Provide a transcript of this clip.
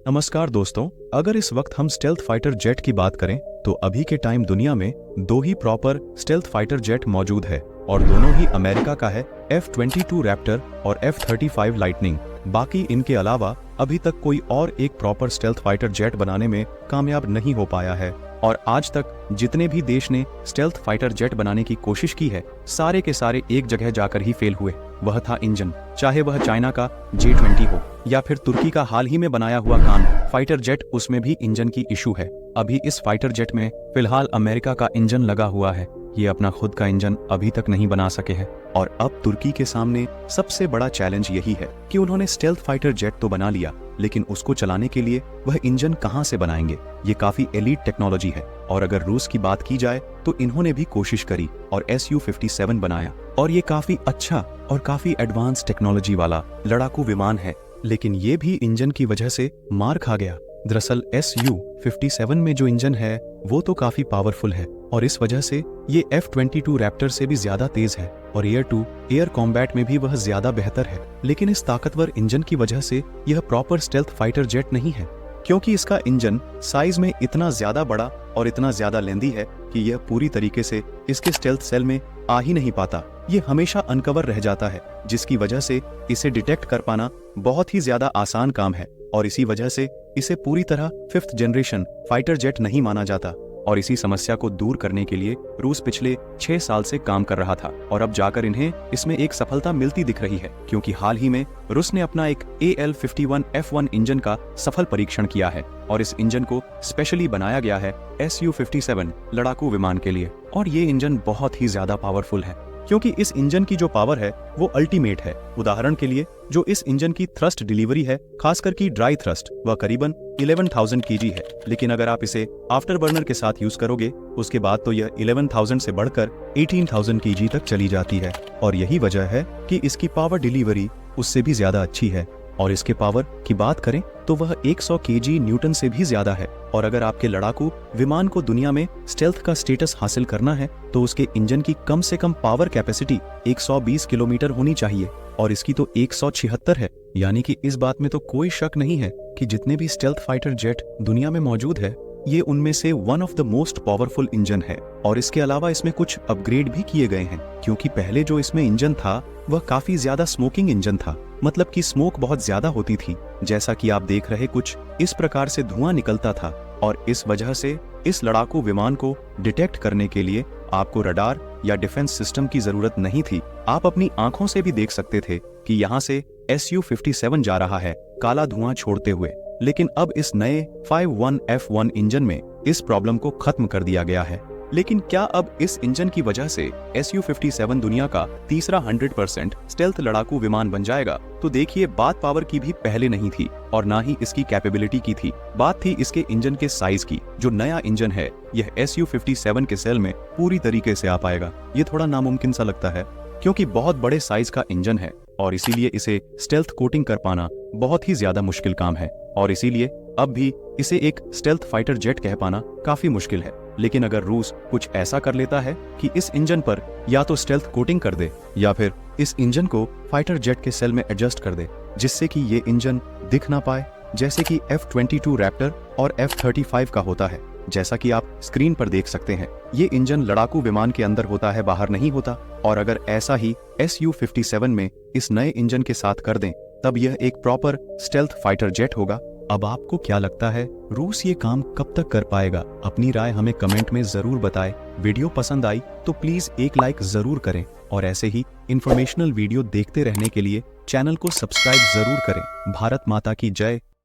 नमस्कार दोस्तों, अगर इस वक्त हम स्टेल्थ फाइटर जेट की बात करें तो अभी के टाइम दुनिया में दो ही प्रॉपर स्टेल्थ फाइटर जेट मौजूद है और दोनों ही अमेरिका का है F-22 रैप्टर और F-35 लाइटनिंग। बाकी इनके अलावा अभी तक कोई और एक प्रॉपर स्टेल्थ फाइटर जेट बनाने में कामयाब नहीं हो पाया है और आज तक जितने भी देश ने स्टेल्थ फाइटर जेट बनाने की कोशिश की है सारे के सारे एक जगह जाकर ही फेल हुए। वह था इंजन, चाहे वह चाइना का J-20 हो या फिर तुर्की का हाल ही में बनाया हुआ कान फाइटर जेट, उसमें भी इंजन की इशू है। अभी इस फाइटर जेट में फिलहाल अमेरिका का इंजन लगा हुआ है, ये अपना खुद का इंजन अभी तक नहीं बना सके हैं और अब तुर्की के सामने सबसे बड़ा चैलेंज यही है कि उन्होंने स्टेल्थ फाइटर जेट तो बना लिया लेकिन उसको चलाने के लिए वह इंजन कहां से बनाएंगे। ये काफी एलीट टेक्नोलॉजी है और अगर रूस की बात की जाए तो इन्होंने भी कोशिश करी और Su-57 बनाया और ये काफी अच्छा और काफी एडवांस टेक्नोलॉजी वाला लड़ाकू विमान है, लेकिन ये भी इंजन की वजह से मार खा गया। दरअसल Su-57 में जो इंजन है वो तो काफी पावरफुल है और इस वजह से ये F-22 रैप्टर से भी ज्यादा तेज है और एयर टू एयर कॉम्बैट में भी वह ज्यादा बेहतर है। लेकिन इस ताकतवर इंजन की वजह से यह प्रॉपर स्टेल्थ फाइटर जेट नहीं है, क्योंकि इसका इंजन साइज में इतना ज्यादा बड़ा और इतना ज्यादा लेंदी है कि यह पूरी तरीके से इसके स्टेल्थ सेल में आ ही नहीं पाता। ये हमेशा अनकवर रह जाता है, जिसकी वजह से इसे डिटेक्ट कर पाना बहुत ही ज्यादा आसान काम है और इसी वजह से इसे पूरी तरह 5th जनरेशन फाइटर जेट नहीं माना जाता। और इसी समस्या को दूर करने के लिए रूस पिछले 6 साल से काम कर रहा था और अब जाकर इन्हें इसमें एक सफलता मिलती दिख रही है, क्योंकि हाल ही में रूस ने अपना एक AL-51F1 इंजन का सफल परीक्षण किया है और इस इंजन को स्पेशली बनाया गया है Su-57 लड़ाकू विमान के लिए। और ये इंजन बहुत ही ज्यादा पावरफुल है, क्योंकि इस इंजन की जो पावर है वो अल्टीमेट है। उदाहरण के लिए जो इस इंजन की थ्रस्ट डिलीवरी है, खासकर की ड्राई थ्रस्ट, वह करीबन 11,000 kg है, लेकिन अगर आप इसे आफ्टर बर्नर के साथ यूज करोगे उसके बाद तो यह 11,000 से बढ़कर 18,000 kg तक चली जाती है। और यही वजह है कि इसकी पावर डिलीवरी उससे भी ज्यादा अच्छी है। और इसके पावर की बात करें तो वह 100 kg न्यूटन से भी ज्यादा है। और अगर आपके लड़ाकू विमान को दुनिया में स्टेल्थ का स्टेटस हासिल करना है तो उसके इंजन की कम से कम पावर कैपेसिटी 120 किलोमीटर होनी चाहिए और इसकी तो 176 है। यानी कि इस बात में तो कोई शक नहीं है कि जितने भी स्टेल्थ फाइटर जेट दुनिया में मौजूद है ये उनमें से one of the most powerful engine है। और इसके अलावा इसमें कुछ अपग्रेड भी किए गए हैं, क्योंकि पहले जो इसमें इंजन था वह काफी ज्यादा स्मोकिंग इंजन था, मतलब कि स्मोक बहुत ज्यादा होती थी। जैसा कि आप देख रहे कुछ इस प्रकार से धुआं निकलता था और इस वजह से इस लड़ाकू विमान को डिटेक्ट करने के लिए आपको रडार या डिफेंस सिस्टम की जरूरत नहीं थी। आप अपनी आंखों से भी देख सकते थे कि यहाँ से Su-57 जा रहा है काला धुआं छोड़ते हुए। लेकिन अब इस नए 51F1 इंजन में इस प्रॉब्लम को खत्म कर दिया गया है। लेकिन क्या अब इस इंजन की वजह से Su-57 दुनिया का तीसरा 100% स्टेल्थ लड़ाकू विमान बन जाएगा? तो देखिए, बात पावर की भी पहले नहीं थी और ना ही इसकी कैपेबिलिटी की थी, बात थी इसके इंजन के साइज की। जो नया इंजन है यह Su-57 के सेल में पूरी तरीके से आ पाएगा। ये थोड़ा नामुमकिन सा लगता है, क्योंकि बहुत बड़े साइज का इंजन है और इसीलिए इसे स्टेल्थ कोटिंग कर पाना बहुत ही ज्यादा मुश्किल काम है और इसीलिए अब भी इसे एक स्टेल्थ फाइटर जेट कह पाना काफी मुश्किल है। लेकिन अगर रूस कुछ ऐसा कर लेता है कि इस इंजन पर या तो स्टेल्थ कोटिंग कर दे या फिर इस इंजन को फाइटर जेट के सेल में एडजस्ट कर दे, जिससे कि ये इंजन दिख ना पाए जैसे कि F-22 रैप्टर और F-35 का होता है, जैसा कि आप स्क्रीन पर देख सकते हैं। ये इंजन लड़ाकू विमान के अंदर होता है, बाहर नहीं होता। और अगर ऐसा ही Su-57 में इस नए इंजन के साथ कर दें तब यह एक प्रॉपर स्टेल्थ फाइटर जेट होगा। अब आपको क्या लगता है, रूस ये काम कब तक कर पाएगा? अपनी राय हमें कमेंट में जरूर बताएं। वीडियो पसंद आई तो प्लीज एक लाइक जरूर करें और ऐसे ही इंफॉर्मेशनल वीडियो देखते रहने के लिए चैनल को सब्सक्राइब जरूर करें। भारत माता की जय।